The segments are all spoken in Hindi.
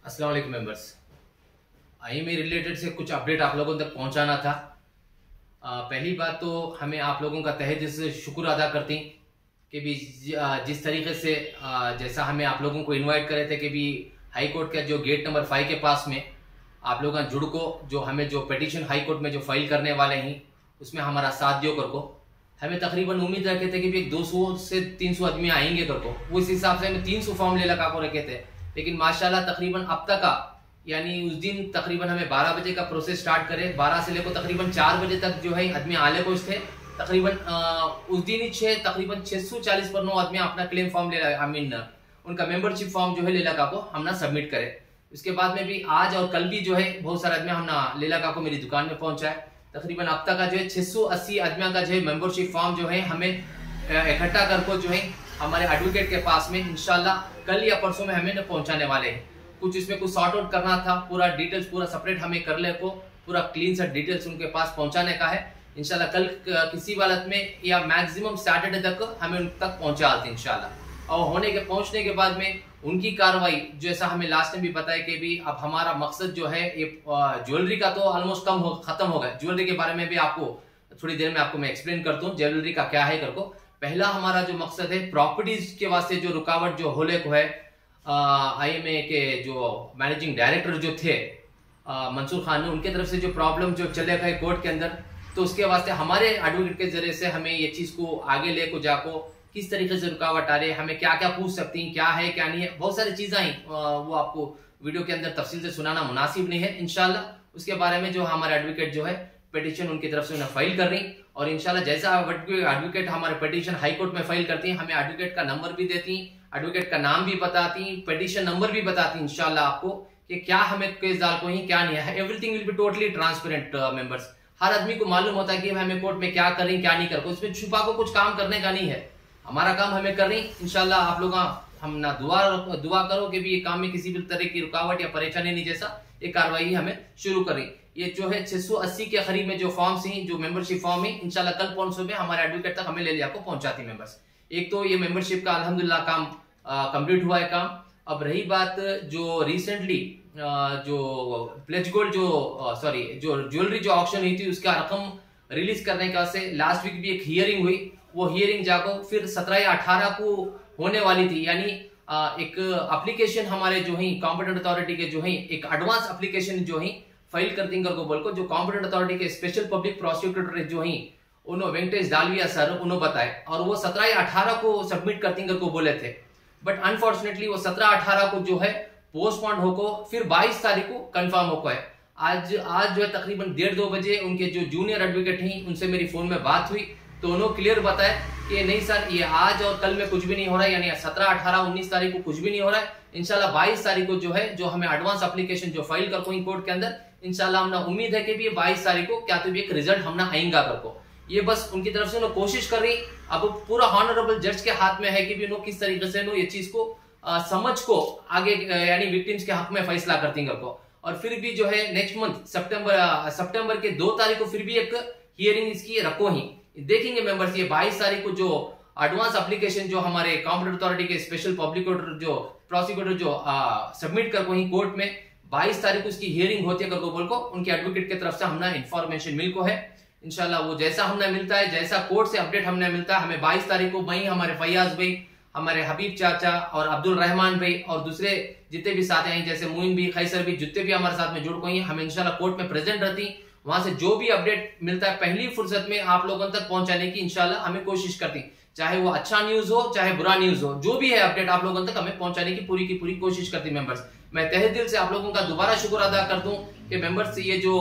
अस्सलाम वालेकुम मेंबर्स। आईएमए रिलेटेड से कुछ अपडेट आप लोगों तक पहुंचाना था। पहली बात तो हमें आप लोगों का तहे दिल से शुक्र अदा करती कि भी जिस तरीके से जैसा हमें आप लोगों को इनवाइट करे थे कि भी हाई कोर्ट का जो गेट नंबर 5 के पास में आप लोगों का जुड़ को जो हमें जो पिटीशन हाई कोर्ट में जो फाइल करने वाले हैं उसमें हमारा साथ दियो कर को हमें तकरीबन उम्मीद रखे थे कि भी 200 से 300 आदमी आएंगे कर को। वो इस हिसाब से हमें 300 फॉर्म ले लगा को रखे थे, लेकिन माशाल्लाह तकरीबन अब तक का यानी उस दिन तकरीबन हमें 12 बजे का प्रोसेस स्टार्ट करे, 12 से लेकर तकरीबन 4 बजे तक जो है आदमी आले को थे। तकरीबन उस दिन ही तकरीबन 640 पर 9 आदमी अपना क्लेम फॉर्म ले आई मीन उनका मेंबरशिप फॉर्म जो है लेला का को हमने सबमिट करे। उसके बाद में भी आज और कल भी जो है बहुत सारे आदमी हमने लेला का को मेरी दुकान में पहुंचा है। तकरीबन अब तक का जो है 680 आदमियों का जो है मेंबरशिप फॉर्म जो है हमें इकट्ठा करके जो है हमारे एडवोकेट के पास में इंशाल्लाह कल या परसों में हमें पहुंचाने वाले हैं। कुछ इसमें कुछ सॉर्ट आउट करना था, पूरा डिटेल्स पूरा सेपरेट हमें कर ले को पूरा क्लीन सेट डिटेल्स उनके पास पहुंचाने का है। इंशाल्लाह कल किसी हालत में या मैक्सिमम सैटरडे तक हमें उन तक पहुंचा आते इंशाल्लाह। और पहुंचने के बाद में उनकी कार्रवाई जैसा हमें लास्ट टाइम भी बताया कि भी अब हमारा मकसद जो है ये ज्वेलरी का तो ऑलमोस्ट खत्म हो गया। ज्वेलरी के बारे में भी आपको थोड़ी देर में आपको मैं एक्सप्लेन करता हूँ ज्वेलरी का क्या है करको। पहला हमारा जो मकसद है प्रॉपर्टीज के वास्ते जो रुकावट जो होले को है आईएमए के जो मैनेजिंग डायरेक्टर जो थे मंसूर खान ने उनके तरफ से जो प्रॉब्लम जो चले गए कोर्ट के अंदर, तो उसके वास्ते हमारे एडवोकेट के जरिए से हमें ये चीज को आगे ले को जाको किस तरीके से रुकावट आ रही है, हमें क्या क्या पूछ सकती हैं, क्या है क्या नहीं है, बहुत सारी चीजें आई वो आपको वीडियो के अंदर तफसील से सुनाना मुनासिब नहीं है। इंशाल्लाह उसके बारे में जो हमारे एडवोकेट जो है पिटीशन उनकी तरफ से उन्हें फाइल कर रही और इंशाल्लाह जैसा एडवोकेट हमारे पिटीशन हाई कोर्ट में फाइल करती हैं हमें एडवोकेट का नंबर भी देती, एडवोकेट का नाम भी बताती, पिटीशन नंबर भी बताती इंशाल्लाह आपको कि क्या हमें केस डाल को ही क्या नहीं है। Everything will be totally transparent members. हर आदमी को मालूम होता है कि हमें कोर्ट में क्या कर रही क्या नहीं कर, उसमें छुपा को कुछ काम करने का नहीं है। हमारा काम हमें कर रही इंशाल्लाह। आप लोग हम ना दुआ करो कि भी ये काम में किसी भी तरह की रुकावट या परेशानी नहीं, जैसा ये कार्रवाई हमें शुरू कर रही। ये जो है 680 के करीब में जो फॉर्म्स हैं जो मेंबरशिप फॉर्म है इंशाल्लाह कल 500 में हमारे एडवोकेट तक हमें ले जाकर पहुंचाती मेंबर्स। एक तो ये मेंबरशिप का अल्हम्दुलिल्लाह काम कंप्लीट हुआ है काम। अब रही बात जो रिसेंटली जो प्लेज गोल्ड जो ज्वेलरी जो ऑक्शन हुई थी उसका रकम रिलीज करने का से लास्ट वीक भी एक हियरिंग हुई। वो हियरिंग जाको फिर 17 या 18 को होने वाली थी, यानी एक एप्लीकेशन हमारे जो है कॉम्पिटेंट अथॉरिटी के जो है एक एडवांस एप्लीकेशन जो है फाइल कर देंगे को बोल को जो कॉम्पिटेंट अथॉरिटी के स्पेशल पब्लिक प्रोसिक्यूटर जो है उन्होंने वेंकटेश दालविया सर उन्होंने बताए और वो 17 या 18 को सबमिट कर देंगे को बोले थे। बट अनफॉर्चुनेटली वो 17-18 को जो है पोस्टपोन होको फिर 22 तारीख को कंफर्म होको है। आज जो है तकरीबन 1:30-2 बजे उनके जो जूनियर एडवोकेट हैं उनसे मेरी फोन में बात हुई तो उन्होंने क्लियर बताया कि नहीं सर ये आज और कल में कुछ भी नहीं हो रहा है, यानी 17, 18, 19 तारीख को कुछ भी नहीं हो रहा है। इंशाल्लाह 22 तारीख को जो है जो हमें एडवांस एप्लीकेशन जो फाइल कर कोई कोर्ट के अंदर इंशाल्लाह हमने उम्मीद है कि भी 22 तारीख को क्या तो भी एक रिजल्ट हमने आएगा कर को। ये बस उनकी तरफ से उन्होंने कोशिश कर रही। अब पूरा ऑनरेबल जज के हाथ में है कि भी उन्होंने किस तरीके से ये चीज को समझ को आगे यानी विक्टिम्स के हक में फैसला करती को। और फिर भी जो है नेक्स्ट मंथ सितंबर के 2 तारीख को फिर भी एक हियरिंग इसकी रखो ही देखेंगे मेंबर्स। ये 22 तारीख को जो एडवांस एप्लीकेशन जो हमारे कॉम्पिटेंट अथॉरिटी के स्पेशल पब्लिक जो प्रोसिक्यूटर जो सबमिट कर ही कोर्ट में 22 तारीख को उसकी हियरिंग होती है कर बोल को उनके एडवोकेट की तरफ से हमने इंफॉर्मेशन मिल को है। इंशाल्लाह वो जैसा हमने मिलता है जैसा कोर्ट से अपडेट हमने मिलता है हमें 22 तारीख को वही हमारे फैयाज भाई हमारे हबीब चाचा और अब्दुल रहमान भाई और दूसरे जितने भी साथी हैं जैसे मुइन भी खैसर भी जितने भी हमारे साथ में जुड़ गई हम इंशाल्लाह कोर्ट में प्रेजेंट रहती। वहां से जो भी अपडेट मिलता है पहली फुर्सत में आप लोगों तक पहुंचाने की इंशाल्लाह हमें कोशिश करती, चाहे वो अच्छा न्यूज हो चाहे बुरा न्यूज हो, जो भी है अपडेट आप लोगों तक हमें पहुंचाने की पूरी कोशिश करती मेंबर्स। मैं तहे दिल से आप लोगों का दोबारा शुक्र अदा कर दूं कि मेंबर्स ये जो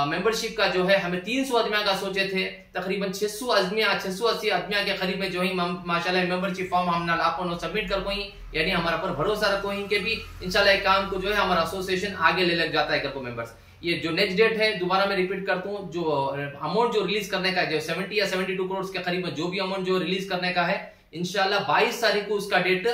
मेंबरशिप का जो है हमें 300 आदमिया का सोचे थे, तकरीबन 680 आदमिया के करीब में जो है माशाल्लाह मेंबरशिप फॉर्म हमने लाखों सबमिट कर कोई, यानी हमारा पर भरोसा रखो ही के भी इंशाल्लाह एक काम को जो है हमारा एसोसिएशन आगे ले लग जाता है करको मेंबर्स। ये जो नेक्स्ट डेट है दोबारा मैं रिपीट करता हूँ, जो अमाउंट जो रिलीज करने का है जो 70 या 72 करोड़ के करीब जो भी अमाउंट जो रिलीज करने का है इंशाल्लाह 22 तारीख को उसका डेट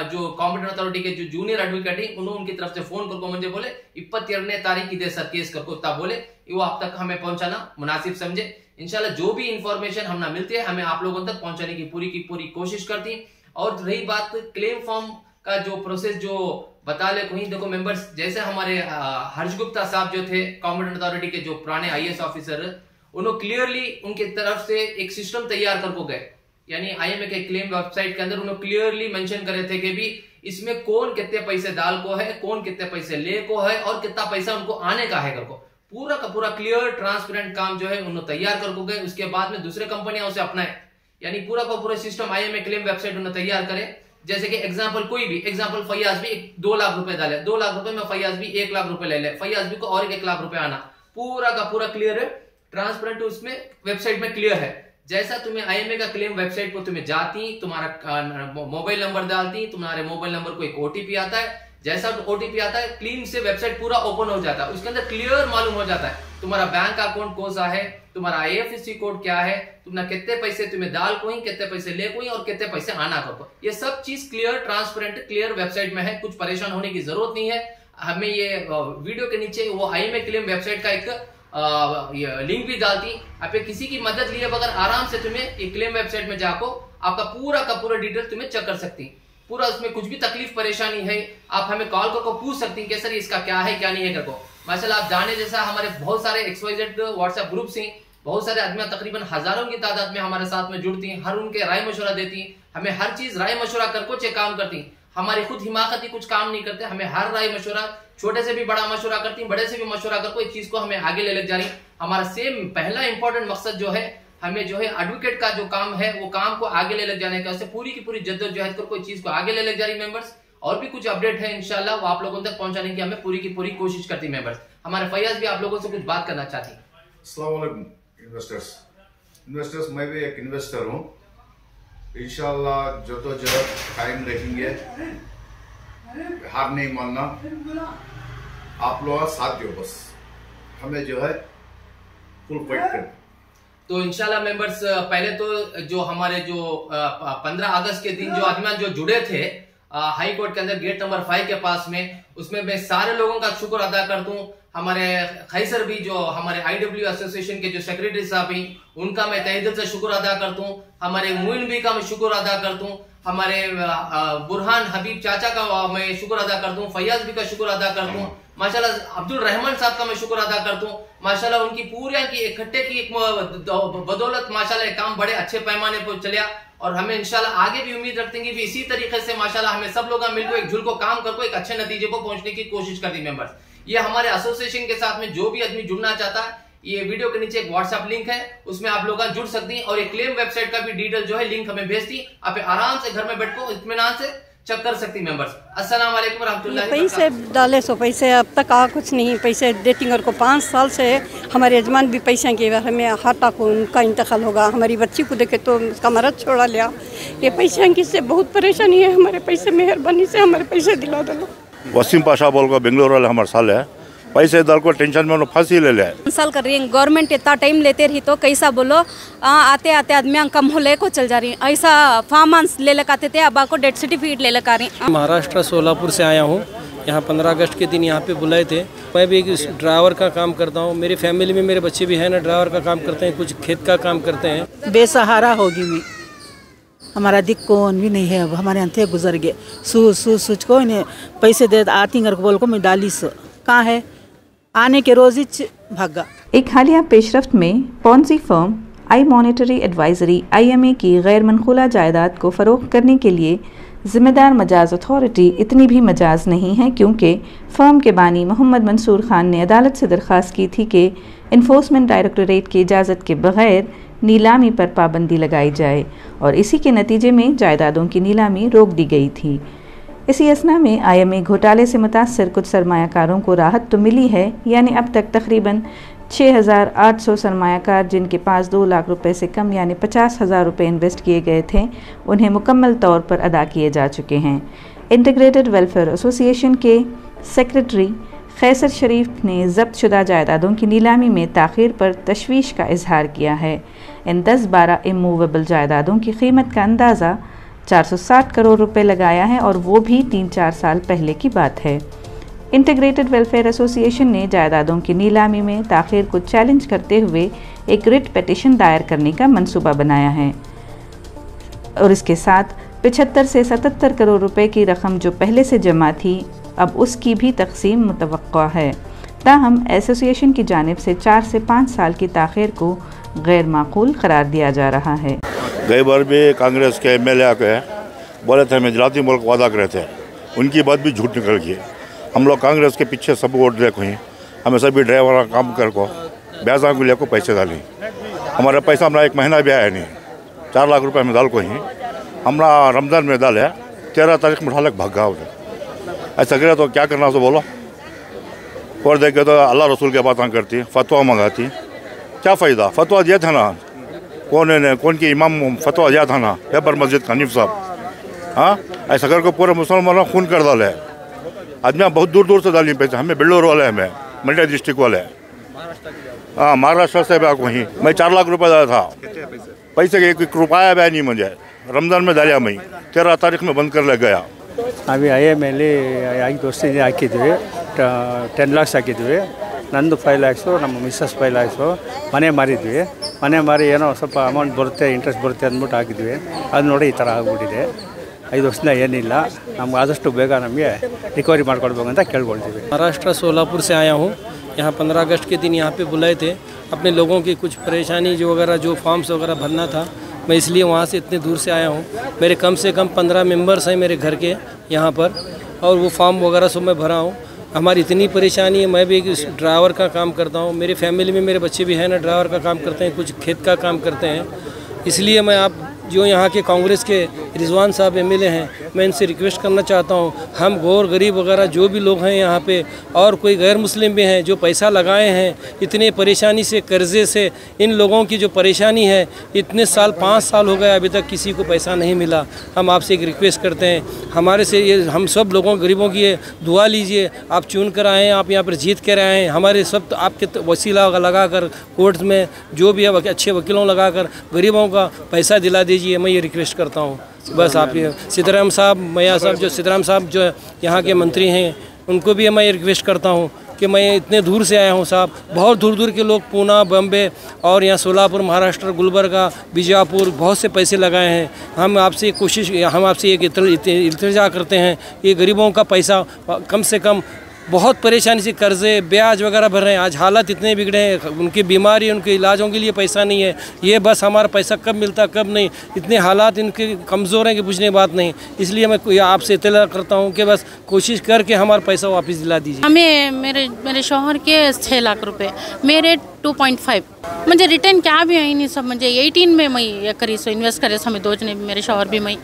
जो कॉम्पिटेंट अथॉरिटी के जो जूनियर एडवोकेट है उन्होंने उनकी तरफ से फोन करके मुझे बोले 22 तारीख की सर केस करको तब बोले वो आप तक हमें पहुंचाना मुनासिब समझे। इंशाल्लाह जो भी इंफॉर्मेशन हमें मिलती है हमें आप लोगों तक पहुंचाने की पूरी कोशिश करती। और रही बात क्लेम फॉर्म का जो प्रोसेस जो बता ले कोई। देखो मेंबर्स, जैसे हमारे हर्ष गुप्ता साहब जो थे कॉम्पिटेंट अथॉरिटी के जो पुराने IAS ऑफिसर, उन्होंने क्लियरली उनके तरफ से एक सिस्टम तैयार करके गए, यानी IMA के क्लेम वेबसाइट के अंदर उन्होंने क्लियरली मेंशन करे थे कि भी इसमें कौन कितने पैसे डाल को है, कौन कितने पैसे ले को है और कितना पैसा उनको आने का है करको, पूरा का पूरा क्लियर ट्रांसपेरेंट काम जो है उन्होंने तैयार करके गए। उसके बाद में दूसरे कंपनियां उसे अपनाए, यानी पूरा का पूरा सिस्टम IMA क्लेम वेबसाइट उन्होंने तैयार करे। जैसे कि एग्जांपल कोई भी एग्जांपल, फैयाज भी 2 लाख रुपए डाले, 2 लाख रुपए में फैयाज भी 1 लाख रुपए ले ले, फैयाज भी को और 1 लाख रुपए आना, पूरा का पूरा क्लियर है, ट्रांसपेरेंट उसमें वेबसाइट में क्लियर है। जैसा तुम्हें IMA का क्लेम वेबसाइट पर तुम्हें जाती, तुम्हारा मोबाइल नंबर डालती, तुम्हारे मोबाइल नंबर को एक OTP आता है, जैसा OTP आता है क्लीन से वेबसाइट पूरा ओपन हो जाता है, उसके अंदर क्लियर मालूम हो जाता है तुम्हारा बैंक अकाउंट कौन सा है, तुम्हारा IFSC कोड क्या है, तुमने कितने पैसे तुम्हें डाल कोई, कितने पैसे ले कोई और कितने पैसे आना को, ये सब चीज क्लियर ट्रांसपेरेंट क्लियर वेबसाइट में है, कुछ परेशान होने की जरूरत नहीं है। हमें ये वीडियो के नीचे वो IMA क्लेम वेबसाइट का एक लिंक भी डालती, आप किसी की मदद लिए बगैर आराम से तुम्हें ये क्लेम वेबसाइट में जाको आपका पूरा का पूरा डिटेल तुम्हें चेक कर सकती, पूरा उसमें कुछ भी तकलीफ परेशानी है आप हमें कॉल करके पूछ सकती हैं कि सर इसका क्या है क्या नहीं है करको। माशाल्लाह आप जाने जैसा हमारे बहुत सारे XYZ व्हाट्सएप ग्रुप्स हैं, बहुत सारे आदमी तकरीबन हजारों की तादाद में हमारे साथ में जुड़ती हैं, हर उनके राय मशवरा देती हैं, हमें हर चीज राय मशवरा करके काम करती, हमारी खुद हिमाकती कुछ काम नहीं करते, हमें हर राय मशवरा छोटे से भी बड़ा मशवरा करती, बड़े से भी मशवरा करके इस चीज को हमें आगे ले जा रही। हमारा सेम पहला इंपॉर्टेंट मकसद जो है, हमें जो है एडवोकेट का जो काम है वो काम को आगे ले जाने का, पूरी की पूरी जद्दोजहद कर कोई चीज को आगे ले जा रही मेंबर्स। और भी कुछ अपडेट है इंशाल्लाह वो आप लोगों तक पहुंचाने की हमें पूरी की पूरी कोशिश करती मेंबर्स। हमारे फैयाज भी आप लोगों से कुछ बात करना चाहती। अस्सलाम वालेकुम इन्वेस्टर्स, मैं भी एक इन्वेस्टर हूँ, इंशाल्लाह जद्दोजहद कायम रखेंगे, हार नहीं मानना, आप लोग साथ दो, बस हमें जो है फुल फाइट करना। तो इंशाल्लाह मेंबर्स, पहले तो जो हमारे जो 15 अगस्त के दिन जो आदमी जो जुड़े थे हाई कोर्ट के अंदर गेट नंबर 5 के पास में, उसमें मैं सारे लोगों का शुक्र अदा करता हूँ। हमारे खैसर भी जो हमारे IW एसोसिएशन के जो सेक्रेटरी साहब हैं उनका मैं तहे दिल से शुक्र अदा करता हूँ, हमारे मुइन भी का मैं शुक्र अदा करता हूँ, हमारे बुरहान हबीब चाचा का मैं शुक्र अदा करता हूँ, फैयाज भी का शुक्र अदा करता हूँ, माशाल्लाह अब्दुल रहमान साहब का मैं शुक्र अदा करता हूँ। माशाल्लाह उनकी पूरे की इकट्ठे की एक बदौलत माशाल्लाह काम बड़े अच्छे पैमाने पर चलिया, और हमें इंशाल्लाह आगे भी उम्मीद रखते हैं कि इसी तरीके से माशाल्लाह हमें सब लोग मिलकर एक झुल को काम करके एक अच्छे नतीजे को पहुंचने की कोशिश करती मेंबर्स। ये हमारे एसोसिएशन के साथ में जो भी आदमी जुड़ना चाहता है, ये वीडियो के नीचे एक व्हाट्सएप लिंक है, उसमें आप लोग जुड़ सकती हैं, और एक क्लेम वेबसाइट का भी डिटेल जो है लिंक हमें भेजती, आप आराम से घर में बैठ को इत्मीनान से चेक कर सकती मेंबर्स। अस्सलाम वालेकुम रहमतुल्लाहि। पैसे डाले सो पैसे अब तक आ कुछ नहीं, पैसे डेटिंग को 5 साल से हमारे यजमान भी पैसे के हमें हाटा को उनका इंतकाल होगा, हमारी बच्ची को देखे तो उसका मरद छोड़ा लिया, ये पैसे की से बहुत परेशानी है, हमारे पैसे मेहरबानी से हमारे पैसे दिला दो। वसीम पाशा बोल कर बेंगलोर वाले हमारे साल है, पैसे दल को टेंशन में फांसी ले ले साल कर रही है, गवर्नमेंट इतना टाइम लेते रही तो कैसा बोलो आते आते आदमी कम हो ले को चल जा रही, ऐसा फार्म ले लगाते थे, अब आपको डेथ सर्टिफिकेट ले लगा रही। महाराष्ट्र सोलापुर से आया हूँ, यहाँ 15 अगस्त के दिन यहाँ पे बुलाए थे। मैं भी एक ड्राइवर का काम करता हूँ, मेरी फैमिली में मेरे बच्चे भी हैं ना ड्राइवर का काम करते हैं, कुछ खेत का काम करते हैं। बेसहारा होगी मैं, हमारा दिक कौन भी नहीं है, अब हमारे यहाँ थे गुजर गए, सूच को इन्हें पैसे दे आती घर को बोल को मैं डाली सो कहाँ है आने के रोज ही भागा। एक हालिया पेशरफ्त में Ponzi firm I monetary advisory IMA की गैर मनखूला जायदाद को फ़रोख्त करने के लिए ज़िम्मेदार मजाज अथॉरिटी इतनी भी मजाज नहीं है, क्योंकि फ़र्म के बानी मोहम्मद मंसूर खान ने अदालत से दरख्वास्त की थी कि इन्फोर्समेंट डायरेक्टोरेट की इजाज़त के बगैर नीलामी पर पाबंदी लगाई जाए, और इसी के नतीजे में जायदादों की नीलामी रोक दी गई थी। इसी असना में IMA घोटाले से मुतासर कुछ सरमायाकारों को राहत तो मिली है, यानी अब तक तकरीबन 6,800 सरमायाकार जिनके पास 2 लाख रुपए से कम यानी 50,000 रुपये इन्वेस्ट किए गए थे, उन्हें मुकम्मल तौर पर अदा किए जा चुके हैं। इंटीग्रेटेड वेलफेयर एसोसिएशन के सेक्रेटरी खैसर शरीफ ने जब्त शुदा जायदादों की नीलामी में ताख़ीर पर तशवीश का इजहार किया है। इन 10-12 इमूवेबल जायदादों की कीमत का अंदाज़ा 460 करोड़ रुपए लगाया है, और वो भी 3-4 साल पहले की बात है। इंटीग्रेटेड वेलफेयर एसोसिएशन ने जायदादों की नीलामी में ताख़ीर को चैलेंज करते हुए एक रिट पिटीशन दायर करने का मंसूबा बनाया है, और इसके साथ 75 से 77 करोड़ रुपए की रकम जो पहले से जमा थी, अब उसकी भी तकसीम मुतवक्का है। ताहम एसोसिएशन की जानिब से 4 से 5 साल की ताख़ीर को गैर माकूल करार दिया जा रहा है। गई बार भी कांग्रेस के MLA आके बोले थे हमें जलाती मुल्क वादा करे थे, उनकी बात भी झूठ निकल गई। हम लोग कांग्रेस के पीछे सब वोट देखो ही, हमें सभी ड्राइवर का काम कर को ब्याजा को लेकर पैसे डाली। हमारा पैसा हमारा 1 महीना भी आया नहीं, 4 लाख रुपए में डाल को ही हमारा रमज़ान में डाले 13 तारीख में उठा भाग गया। ऐसा करे तो क्या करना तो बोलो। और देखे तो अल्लाह रसूल की बातें करती, फतवा मंगाती, क्या फ़ायदा। फतवा दिया था ना, कौन की इमाम फतवा दिया था ना, पेपर मस्जिद का हनीफ साहब। हाँ, ऐसा करके पूरे मुसलमानों खून कर डाले। आदमी बहुत दूर दूर से डाली पैसे, हमें बेल्लोर वाले, हमें मंड्या डिस्ट्रिक्ट वाले। हाँ, महाराष्ट्र से भी वहीं मैं 4 लाख रुपये डाला था। पैसे के 1 रुपया भी नहीं मुझे, रमज़ान में डालिया मैं 13 तारीख में बंद कर ले गया। अभी IML ಆಗಿ ದೋಸ್ತಿಗೆ ಹಾಕಿದ್ವಿ, 10 lakhs ಹಾಕಿದ್ವಿ। ನಂದು 5 lakhs, ನಮ್ಮ ಮಿಸ್ಸಸ್ 5 lakhs ಮನೆ ಮಾರಿದ್ವಿ। ಮನೆ ಮಾರಿ ಏನೋ ಸ್ವಲ್ಪ ಅಮೌಂಟ್ ಬರುತ್ತೆ, ಇಂಟ್ರೆಸ್ಟ್ ಬರುತ್ತೆ ಅಂದ್ಬಿಟ್ಟು ಹಾಕಿದ್ವಿ। ಅದು ನೋಡಿ ಈ ಥರ ಆಗ್ಬಿಟ್ಟಿದೆ। 5 ವರ್ಷದಿಂದ ಏನಿಲ್ಲ, ನಮ್ಗೆ ಆದಷ್ಟು ಬೇಗ ನಮಗೆ ರಿಕವರಿ ಮಾಡ್ಕೊಳ್ಬೇಕು ಅಂತ ಕೇಳ್ಕೊಳ್ತೀವಿ। महाराष्ट्र सोलापुर से आया हूँ। यहाँ 15 अगस्त के दिन यहाँ पे बुलाए थे, अपने लोगों की कुछ परेशानी जो वगैरह जो फॉर्म्स वगैरह भरना था, मैं इसलिए वहाँ से इतने दूर से आया हूँ। मेरे कम से कम 15 मेंबर्स हैं मेरे घर के यहाँ पर, और वो फॉर्म वगैरह सब मैं भरा हूँ। हमारी इतनी परेशानी है, मैं भी एक ड्राइवर का काम करता हूँ, मेरे फैमिली में मेरे बच्चे भी हैं ना, ड्राइवर का काम करते हैं, कुछ खेत का काम करते हैं। इसलिए मैं आप जो यहाँ के कांग्रेस के रिजवान साहब MLA हैं, मैं इनसे रिक्वेस्ट करना चाहता हूँ, हम गौर गरीब वगैरह जो भी लोग हैं यहाँ पे, और कोई गैर मुस्लिम भी हैं जो पैसा लगाए हैं, इतने परेशानी से, कर्जे से, इन लोगों की जो परेशानी है, इतने साल 5 साल हो गए अभी तक किसी को पैसा नहीं मिला। हम आपसे एक रिक्वेस्ट करते हैं, हमारे से ये हम सब लोगों गरीबों की ये दुआ लीजिए। आप चुन कर आए हैं, आप यहाँ पर जीत कर आए हैं, हमारे सब आपके वसीला लगाकर कोर्ट में जो भी है अच्छे वकीलों लगाकर गरीबों का पैसा दिला दीजिए। मैं ये रिक्वेस्ट करता हूँ। बस आप ये सीताराम साहब, मैया साहब, जो सीताराम साहब जो यहाँ के मंत्री हैं, उनको भी मैं ये रिक्वेस्ट करता हूँ कि मैं इतने दूर से आया हूँ साहब, बहुत दूर दूर के लोग पूना, बम्बे और यहाँ सोलापुर, महाराष्ट्र, गुलबर्गा, बीजापुर बहुत से पैसे लगाए हैं। हम आपसे एक इल्तिजा करते हैं, ये गरीबों का पैसा कम से कम, बहुत परेशानी से कर्जे ब्याज वगैरह भर रहे हैं। आज हालत इतने बिगड़े हैं, उनकी बीमारी, उनके इलाजों के लिए पैसा नहीं है। ये बस हमारा पैसा कब मिलता कब नहीं, इतने हालात इनके कमज़ोर हैं कि पूछने बात नहीं। इसलिए मैं आपसे इत्तला करता हूँ कि बस कोशिश करके हमारा पैसा वापस दिला दीजिए। हमें मेरे शौहर के 6 लाख रुपए, मेरे 2.5 म्हणजे रिटर्न क्या भी है नहीं सब। म्हणजे 18 में मैं ये करी सो इन्वेस्ट करे हमें 2 जने, मेरे शौहर भी मैं।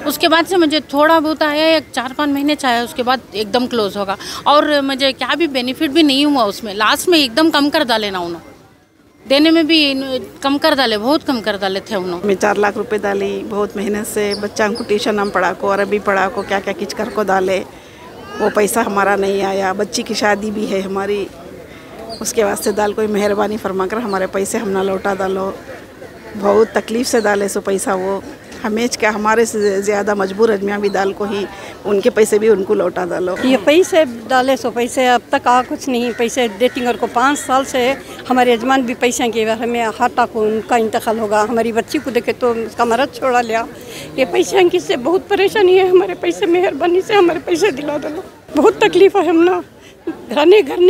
उसके बाद से मुझे थोड़ा बहुत आया, 4-5 महीने चाहे, उसके बाद एकदम क्लोज होगा। और मुझे क्या भी बेनिफिट भी नहीं हुआ उसमें, लास्ट में एकदम कम कर डाले ना उन्होंने, देने में भी कम कर डाले, बहुत कम कर डाले थे उन्होंने। मैं 4 लाख रुपए डाली, बहुत मेहनत से बच्चा को ट्यूशन हम पढ़ा को, अरबी पढ़ा को, क्या क्या किच कर को डाले। वो पैसा हमारा नहीं आया, बच्ची की शादी भी है हमारी, उसके वास्ते दाल कोई मेहरबानी फरमा कर हमारे पैसे हम ना लौटा डालो। बहुत तकलीफ़ से डाले सो पैसा, वो हमें क्या हमारे से ज़्यादा मजबूर आदमियाँ भी दाल को ही, उनके पैसे भी उनको लौटा डालो। ये पैसे डाले सो पैसे अब तक आ कुछ नहीं। पैसे डेटिंग को 5 साल से हमारे यजमान भी पैसे के हमें हाटा को उनका इंतकाल होगा, हमारी बच्ची को देखे तो उसका मरद छोड़ा लिया। ये पैसे की से बहुत परेशानी है, हमारे पैसे मेहरबानी से हमारे पैसे दिला दो। बहुत तकलीफ़ है हम ना,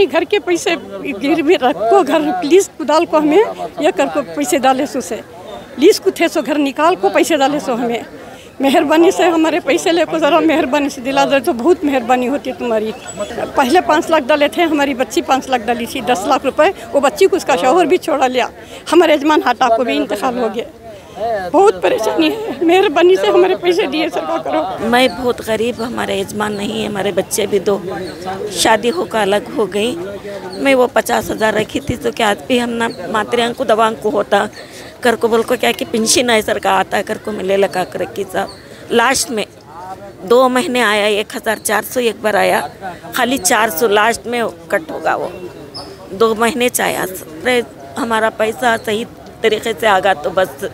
घर के पैसे गिरवी रखो, घर प्लीज़ कुदाल को हमें यह कर को पैसे डाले सो से लीज को थे सो घर निकाल को पैसे डाले सो हमें मेहरबानी से हमारे पैसे ले को ज़रा मेहरबानी से दिला दे तो बहुत मेहरबानी होती है तुम्हारी। पहले 5 लाख डाले थे, हमारी बच्ची 5 लाख डाली थी, 10 लाख रुपए। वो बच्ची को उसका शौहर भी छोड़ा लिया, हमारे यजमान हाटा को भी इंतकाल हो गया। बहुत परेशानी है, मेहरबानी से हमारे पैसे दिए सरकार करो। मैं बहुत गरीब, हमारे यजमान नहीं है, हमारे बच्चे भी 2 शादी होकर अलग हो गई। मैं वो 50,000 रखी थी तो क्या भी हम ना मातरियाँ को दवा को होता कर को बोल को क्या कि पेंशन है सरकार आता कर को मिले लगा कर रखी साहब। लास्ट में 2 महीने आया 1,400 एक बार आया, खाली 400 लास्ट में कट होगा। वो 2 महीने चाहे हमारा पैसा सही तरीके से आगा तो बस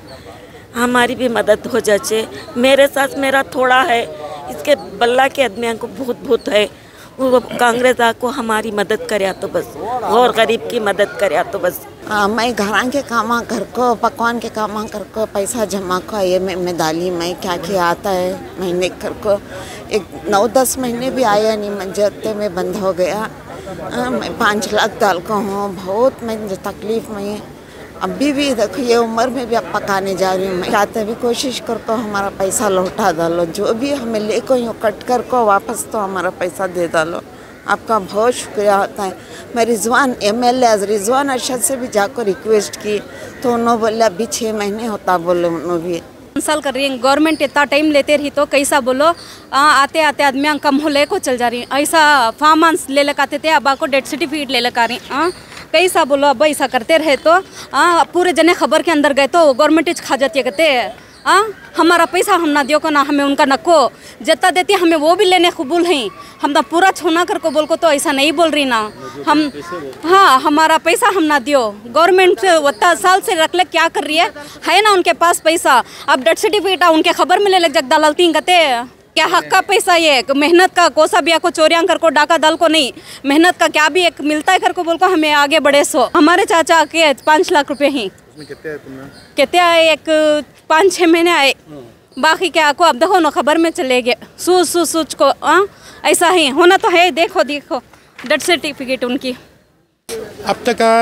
हमारी भी मदद हो जाए। मेरे साथ मेरा थोड़ा है, इसके बल्ला के आदमियों को बहुत है। वो कांग्रेस को हमारी मदद करे तो बस, और गरीब की मदद करे तो बस। मैं घरां के कामा कर को पकवान के कामा कर को पैसा जमा को ये मैं डाली मैं क्या क्या आता है महीने कर को एक 9-10 महीने भी आया नहीं मंजरते में बंद हो गया। मैं 5 लाख डाल को हूँ, बहुत मैं तकलीफ में अभी भी देखो ये उम्र में भी अब पकाने जा रही हूँ। मैं चाहते भी कोशिश कर को हमारा पैसा लौटा डालो, जो भी हमें ले को यूँ कट कर को वापस तो हमारा पैसा दे डालो। आपका बहुत शुक्रिया होता है। मैं रिजवान MLA रिजवान अरशद से भी जाकर रिक्वेस्ट की तो उन्होंने बोला अभी 6 महीने होता बोले उन्होंने भी साल कर रही है। गवर्नमेंट इतना टाइम लेते रही तो कैसा बोलो आते आते आदमी कम हो ले को चल जा रही। ऐसा फार्म ले लेकर आते थे, अब आपको डेथ सर्टिफिकेट ले लेकर आ रही। कैसा बोलो अब ऐसा करते रहे तो पूरे जने खबर के अंदर गए तो गवर्नमेंट खा जाती है कहते हमारा पैसा हम ना दियो को ना हमें उनका नको जितना देती हमें वो भी लेने कबूल हैं। हम ना पूरा छोना कर को बोल को तो ऐसा नहीं बोल रही ना हम। हाँ हमारा पैसा हम ना दियो, गवर्नमेंट से 10 साल से रख ले क्या कर रही है ना उनके पास पैसा। अब डेथ सर्टिफिकेट उनके खबर में ले लग जग दलालती कहते क्या हक का पैसा ये मेहनत का कोसा बिया को चोरियां कर को डाका दल को नहीं मेहनत का क्या भी एक मिलता है कर को बोल को हमें आगे बढ़े सो। हमारे चाचा के 5 लाख रुपए ही कहते आए एक 5-6 महीने आए, बाकी क्या को अब देखो ना खबर में चले गए सूच को ऐसा ही होना तो है। देखो डेथ सर्टिफिकेट उनकी अब तक का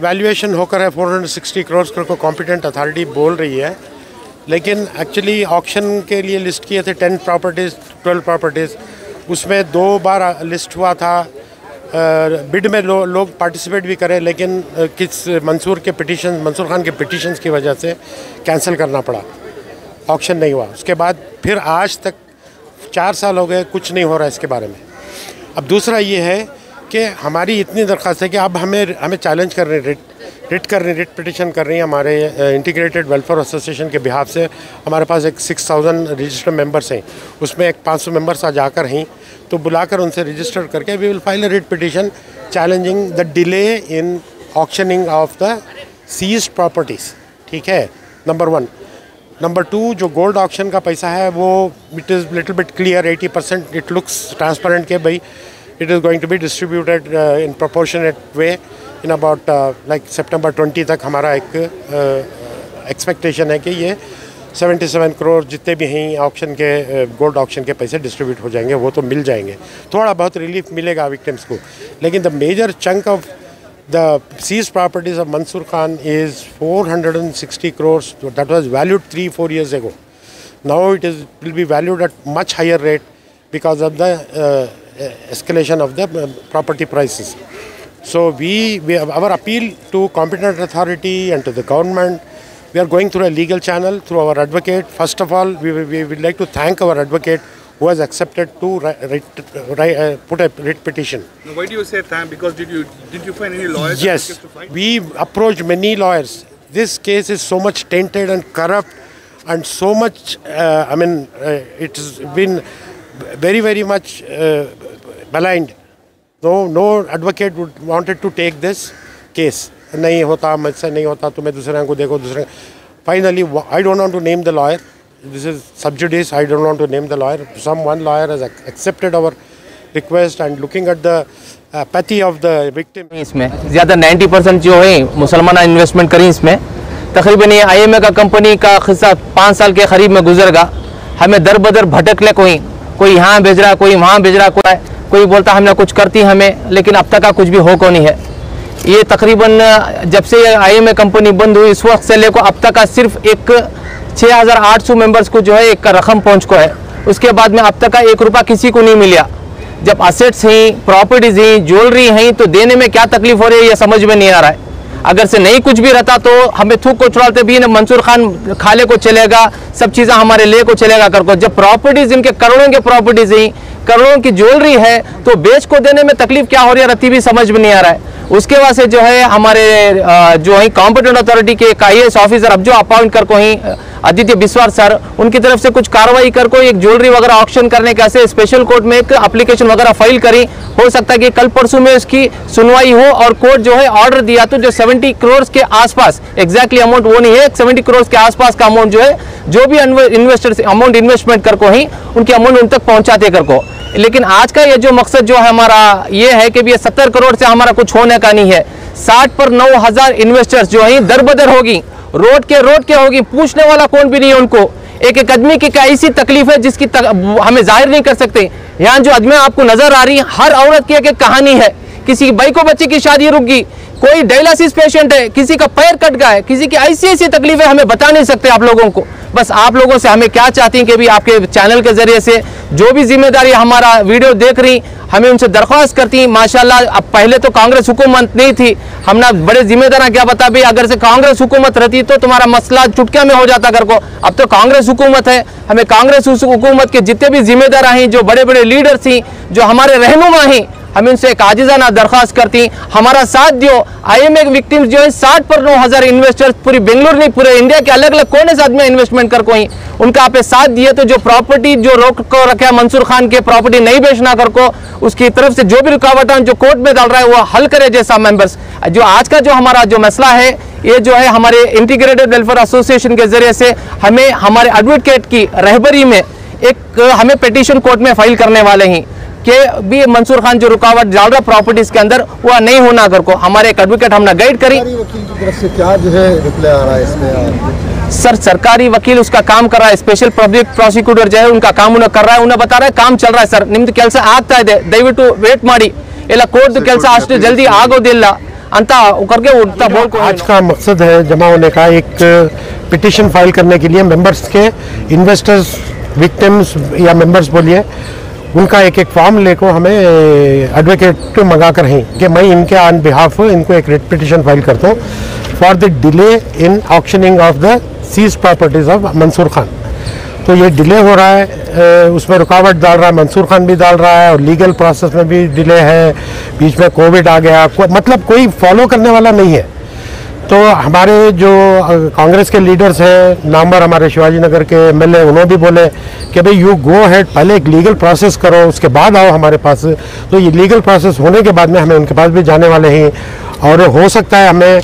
वैल्यूएशन होकर है 460 करोड़ को कॉम्पिटेंट अथॉरिटी बोल रही है, लेकिन एक्चुअली ऑक्शन के लिए लिस्ट किए थे 10 प्रॉपर्टीज़ 12 प्रॉपर्टीज़, उसमें 2 बार लिस्ट हुआ था। बिड में लोग पार्टिसिपेट भी करें, लेकिन मंसूर खान के पिटिशंस की वजह से कैंसिल करना पड़ा, ऑक्शन नहीं हुआ। उसके बाद फिर आज तक 4 साल हो गए, कुछ नहीं हो रहा इसके बारे में। अब दूसरा ये है कि हमारी इतनी दरख्वास्त है कि अब हमें चैलेंज कर रहे हैं, रिट पिटिशन कर रही हैं हमारे इंटीग्रेटेड वेलफेयर एसोसिएशन के बिहाफ से। हमारे पास एक 6000 रजिस्टर्ड मेंबर्स हैं, उसमें एक 500 मेंबर्स आज आकर हैं, तो बुलाकर उनसे रजिस्टर करके we will file a writ petition challenging the delay in auctioning of the seized properties. ठीक है, नंबर 1। नंबर 2, जो गोल्ड ऑक्शन का पैसा है वो it is little bit clear, 80% it looks transparent के भाई it is going to be distributed in proportionate way in about like September 20 तक। हमारा एक एक्सपेक्टेशन है कि ये 77 करोड़ जितने भी हैं ऑक्शन के गोल्ड ऑक्शन के पैसे डिस्ट्रीब्यूट हो जाएंगे, वो तो मिल जाएंगे। थोड़ा बहुत रिलीफ मिलेगा विक्टिम्स को, लेकिन the major chunk of the seized properties of Mansoor Khan is 460 crore that was valued 3-4 years ago. Now it will be valued at much higher rate because of the escalation of the property prices. So our appeal to competent authority and to the government, we are going through a legal channel through our advocate. First of all, we would like to thank our advocate who has accepted to put a writ petition. Now, why do you say thank? Because did you find any lawyers? Yes, we approached many lawyers. This case is so much tainted and corrupt and so much it has been very, very much maligned. No advocate wanted to take this case. नहीं होता, मुझसे नहीं होता, तुम्हें दूसरे को देखो दूसरे। Finally, I don't want to name the lawyer. This is sub judice. I don't want to name the lawyer. One lawyer has accepted our request and looking at the apathy of the victim. इसमें ज़्यादा 90% जो है मुसलमान इन्वेस्टमेंट करी इसमें। तकरीबन ये IMA का कंपनी का खिस्सा 5 साल के करीब में गुजरगा। हमें दर बदर भटकले कोई यहाँ भेज रहा, कोई वहाँ भेज रहा, कोई बोलता हमने कुछ करती हमें, लेकिन अब तक का कुछ भी हो को नहीं है। ये तकरीबन जब से IMA कंपनी बंद हुई इस वक्त से लेकर अब तक का सिर्फ एक 6800 मेंबर्स को जो है एक रकम पहुँच को है। उसके बाद में अब तक का 1 रुपया किसी को नहीं मिला। जब असेट्स हैं, प्रॉपर्टीज हैं, ज्वेलरी हैं, तो देने में क्या तकलीफ हो रही है ये समझ में नहीं आ रहा है। अगर से नहीं कुछ भी रहता तो हमें थूक को चुराते भी ना, मंसूर खान खाले को चलेगा, सब चीज़ें हमारे ले को चलेगा कर को। जब प्रॉपर्टीज इनके करोड़ों के प्रॉपर्टीज हैं, करोड़ों की ज्वेलरी है, तो बेच को देने में तकलीफ क्या हो रही है रहती भी समझ में नहीं आ रहा है। उसके बाद से जो है हमारे जो है कॉम्पिटेंट अथॉरिटी के IAS ऑफिसर अब जो अपॉइंट कर को ही आदित्य बिस्वार सर, उनकी तरफ से कुछ कार्रवाई कर को एक ज्वेलरी वगैरह ऑक्शन करने के ऐसे स्पेशल कोर्ट में एक एप्लीकेशन वगैरह फाइल करी। हो सकता है कि कल परसों में उसकी सुनवाई हो और कोर्ट जो है ऑर्डर दिया तो जो 70 करोड़ के आसपास, एग्जैक्टली अमाउंट वो नहीं है, 70 करोड़ के आसपास का अमाउंट जो है, जो भी इन्वेस्टर अमाउंट इन्वेस्टमेंट कर को ही उनकी अमाउंट उन तक पहुंचाते कर को। लेकिन आज का ये जो मकसद जो है हमारा ये है कि ये 70 करोड़ से हमारा कुछ होने का नहीं है। 60 पर 9,000 इन्वेस्टर्स जो है दर बदर होगी, रोड के होगी, पूछने वाला कौन भी नहीं है उनको। एक एक आदमी की क्या ऐसी तकलीफ है जिसकी हमें जाहिर नहीं कर सकते। यहाँ जो आदमी आपको नजर आ रही है, हर औरत की एक एक कहानी है। किसी भाई को बच्चे की शादी रुक गई, कोई डायलिसिस पेशेंट है, किसी का पैर कट गया है, किसी की ऐसी तकलीफ है, हमें बता नहीं सकते आप लोगों को। बस आप लोगों से हमें क्या चाहती हैं कि भी आपके चैनल के जरिए से जो भी जिम्मेदारी हमारा वीडियो देख रही, हमें उनसे दरख्वास्त करती हैं। माशाल्लाह, अब पहले तो कांग्रेस हुकूमत नहीं थी, हम ना बड़े जिम्मेदार क्या बता भाई, अगर से कांग्रेस हुकूमत रहती तो तुम्हारा मसला चुटकिया में हो जाता कर को। अब तो कांग्रेस हुकूमत है, हमें कांग्रेस हुकूमत के जितने भी जिम्मेदार हैं, जो बड़े बड़े लीडर थी, जो हमारे रहनुमा हैं, हम उनसे एक आजिजाना दरख्वास्त करती, हमारा साथ दियो। IMA विक्टिम्स जो है 60 पर 9,000 इन्वेस्टर्स पूरी बेंगलुरु नहीं, पूरे इंडिया के अलग अलग कोने से में इन्वेस्टमेंट कर कोई उनका आप साथ दिए तो जो प्रॉपर्टी जो रोक को रखा मंसूर खान के प्रॉपर्टी नहीं बेचना कर को, उसकी तरफ से जो भी रुकावट जो कोर्ट में डाल रहा है वो हल करे। जैसा मेंबर्स जो आज का जो हमारा जो मसला है, ये जो है हमारे इंटीग्रेटेड वेलफेयर एसोसिएशन के जरिए से हमें हमारे एडवोकेट की रहबरी में एक हमें पिटीशन कोर्ट में फाइल करने वाले हैं कि भी मंसूर खान जो रुकावट डाल रहा प्रॉपर्टीज के अंदर वो नहीं होना कर को। हमारे एक एडवोकेट हमने गाइड करी। वकील की तरफ से क्या जो है रिप्लाई आ रहा है इसमें? सर, सरकारी वकील उसका काम कर रहा है, स्पेशल पब्लिक प्रोसिक्यूटर जो है उनका काम उन्हें कर रहा है, उन्हें बता रहा है काम चल रहा है सर, निम्न ಕೆಲಸ ಆಗ್ತಾ ಇದೆ, ದಯವಿಟ್ಟು ವೇಟ್ ಮಾಡಿ, ಎಲ್ಲ ಕೋರ್ಟ್ ಕೆಲಸ ಅಷ್ಟು ಜಲ್ದಿ ಆಗೋದಿಲ್ಲ ಅಂತ करके उठता बोल को। आज का मकसद है जमा होने का, एक पिटीशन फाइल करने के लिए मेंबर्स के, इन्वेस्टर्स, विक्टिम्स या मेंबर्स बोलिए, उनका एक एक फॉर्म लेकर हमें एडवोकेट मंगा कर हैं कि मैं इनके ऑन बिहाफ इनको एक रिट पिटीशन फाइल करता हूँ for the delay in auctioning of the seize properties of Mansoor Khan. तो ये डिले हो रहा है, उसमें रुकावट डाल रहा है, मंसूर खान भी डाल रहा है, और लीगल प्रोसेस में भी डिले है, बीच में कोविड आ गया, मतलब कोई फॉलो करने वाला नहीं है। तो हमारे जो कांग्रेस के लीडर्स हैं, नवंबर हमारे शिवाजी नगर के MLA, उन्होंने भी बोले कि भाई यू गो हेड, पहले एक लीगल प्रोसेस करो, उसके बाद आओ हमारे पास। तो ये लीगल प्रोसेस होने के बाद में हमें उनके पास भी जाने वाले हैं, और हो सकता है हमें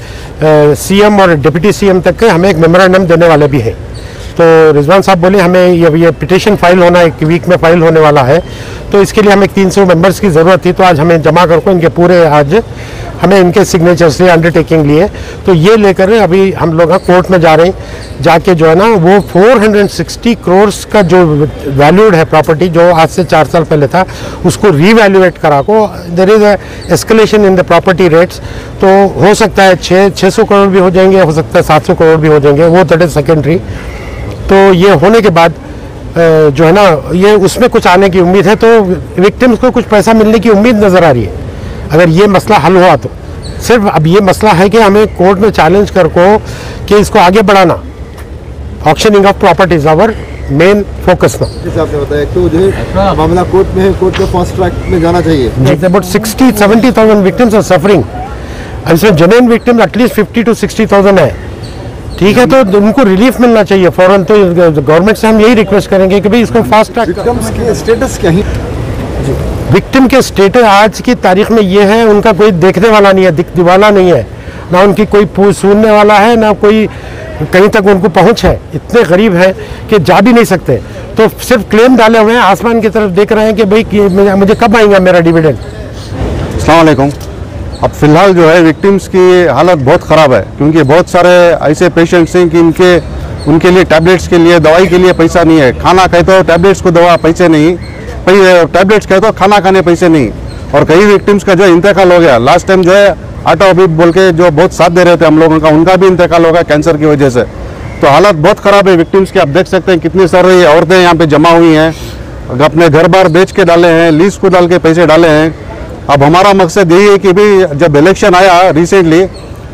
CM और डिप्टी CM तक के हमें एक मेमोरेंडम देने वाले भी हैं। तो रिजवान साहब बोले हमें ये पिटीशन फाइल होना 1 वीक में फाइल होने वाला है, तो इसके लिए हमें 300 मेंबर्स की ज़रूरत थी। तो आज हमें जमा करके इनके पूरे आज हमें इनके सिग्नेचर्स लिए अंडरटेकिंग लिए, तो ये लेकर अभी हम लोग कोर्ट में जा रहे हैं, जाके जो है ना वो 460 करोड़ का जो वैल्यूड है प्रॉपर्टी, जो आज से 4 साल पहले था, उसको रीवैल्यूएट करा को, there is escalation in the property rates. तो हो सकता है 600 करोड़ भी हो जाएंगे, हो सकता है 700 करोड़ भी हो जाएंगे, वो दैट इज सेकेंडरी। तो ये होने के बाद जो है ना ये उसमें कुछ आने की उम्मीद है, तो विक्टिम्स को कुछ पैसा मिलने की उम्मीद नज़र आ रही है अगर ये मसला हल हुआ तो। सिर्फ अब ये मसला है कि हमें कोर्ट में चैलेंज कर को कि इसको आगे बढ़ाना, auctioning of properties our main focus ना। जैसे आपने बताया तो जो है मामला कोर्ट में है, कोर्ट को फास्ट ट्रैक में जाना चाहिए। अबाउट 60-70,000 विक्टिम्स आर सफरिंग, इसमें जेन्युइन विक्टिम्स एटलीस्ट 50 to 60,000 है, ठीक है। तो उनको रिलीफ मिलना चाहिए फौरन। तो गवर्नमेंट से हम यही रिक्वेस्ट करेंगे कि भाई इसको फास्ट ट्रैक। विक्टिम्स के स्टेटस क्या है? विक्टिम के स्टेटस आज की तारीख में ये है, उनका कोई देखने वाला नहीं है, दिवाला नहीं है, ना उनकी कोई सुनने वाला है, ना कोई कहीं तक उनको पहुंच है, इतने गरीब है कि जा भी नहीं सकते। तो सिर्फ क्लेम डाले हुए हैं, आसमान की तरफ देख रहे हैं कि भाई मुझे कब आएगा मेरा डिविडेंड। अस्सलाम वालेकुम। अब फिलहाल जो है विक्टिम्स की हालत बहुत ख़राब है, क्योंकि बहुत सारे ऐसे पेशेंट्स हैं कि उनके लिए टैबलेट्स के लिए, दवाई के लिए पैसा नहीं है, खाना खाए तो टैबलेट्स को दवा पैसे नहीं, टैबलेट्स खाए तो खाना खाने पैसे नहीं। और कई विक्टिम्स का जो इंतकाल हो गया, लास्ट टाइम जो है आटा अभी बोल के जो बहुत साथ दे रहे थे हम लोगों का, उनका भी इंतकाल हो गया कैंसर की वजह से। तो हालत बहुत ख़राब है विक्टिम्स की। आप देख सकते हैं कितनी सारी औरतें यहाँ पे जमा हुई हैं, अपने घर बार बेच के डाले हैं, लीज को डाल के पैसे डाले हैं। अब हमारा मकसद यही है कि भी जब इलेक्शन आया रिसेंटली,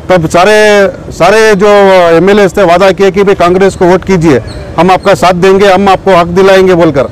तब सारे जो MLAs थे वादा किए कि भाई कांग्रेस को वोट कीजिए, हम आपका साथ देंगे, हम आपको हक दिलाएंगे बोलकर।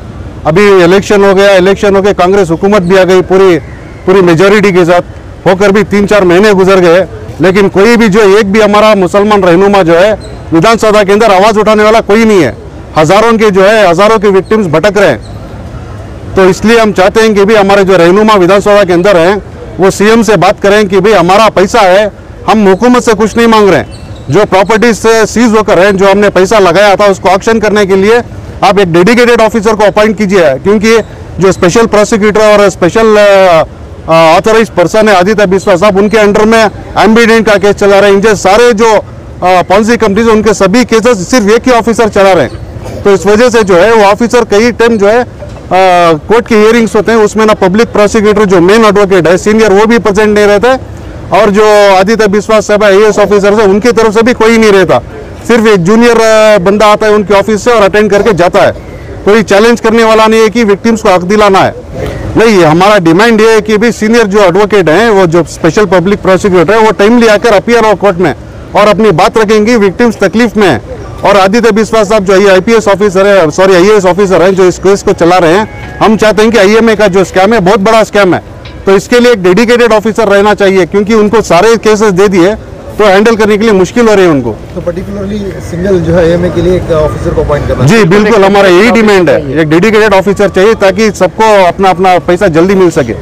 अभी इलेक्शन हो गया, इलेक्शन हो गए, कांग्रेस हुकूमत भी आ गई पूरी मेजॉरिटी के साथ, होकर भी 3-4 महीने गुजर गए, लेकिन कोई भी जो एक भी हमारा मुसलमान रहनुमा जो है विधानसभा के अंदर आवाज़ उठाने वाला कोई नहीं है। हज़ारों के विक्टिम्स भटक रहे हैं। तो इसलिए हम चाहते हैं कि भी हमारे जो रहनुमा विधानसभा के अंदर हैं वो सीएम से बात करें कि भाई हमारा पैसा है, हम हुकूमत से कुछ नहीं मांग रहे हैं। जो प्रॉपर्टीज से सीज होकर है, जो हमने पैसा लगाया था उसको ऑक्शन करने के लिए आप एक डेडिकेटेड ऑफिसर को अपॉइंट कीजिए, क्योंकि जो स्पेशल प्रोसिक्यूटर और स्पेशल ऑथराइज पर्सन है आदित्य बिस्वा साहब, उनके अंडर में एम्बिडेंट का केस चला रहे हैं। इनके सारे जो पॉलिसी कंपनीज उनके सभी केसेस सिर्फ एक ही ऑफिसर चला रहे हैं। तो इस वजह से जो है वो ऑफिसर कई टाइम जो है कोर्ट के हियरिंग्स होते हैं उसमें ना पब्लिक प्रोसिक्यूटर जो मेन एडवोकेट है सीनियर वो भी प्रेजेंट नहीं रहते, और जो आदित्य बिस्वास साहब IAS ऑफिसर है उनकी तरफ से भी कोई नहीं रहता। सिर्फ एक जूनियर बंदा आता है उनके ऑफिस से और अटेंड करके जाता है। कोई चैलेंज करने वाला नहीं है कि विक्टिम्स को हक दिलाना है। नहीं, हमारा डिमांड ये है कि भी सीनियर जो एडवोकेट हैं, वो जो स्पेशल पब्लिक प्रोसिक्यूटर है, वो टाइमली आकर अपीयर हो कोर्ट में और अपनी बात रखेंगे। विक्टिम्स तकलीफ में है और आदित्य बिस्वास साहब जो IPS ऑफिसर है, IAS ऑफिसर हैं, जो इस केस को चला रहे हैं, हम चाहते हैं कि IMA का जो स्कैम है बहुत बड़ा स्कैम है, तो इसके लिए एक डेडिकेटेड ऑफिसर रहना चाहिए, क्योंकि उनको सारे केसेस दे दिए तो हैंडल करने के लिए मुश्किल हो रही है उनको। तो पर्टिकुलरली सिंगल जो है IMA के लिए एक ऑफिसर को अपॉइंट करना। जी बिल्कुल, हमारा यही डिमांड है, एक डेडिकेटेड ऑफिसर चाहिए ताकि सबको अपना अपना पैसा जल्दी मिल सके।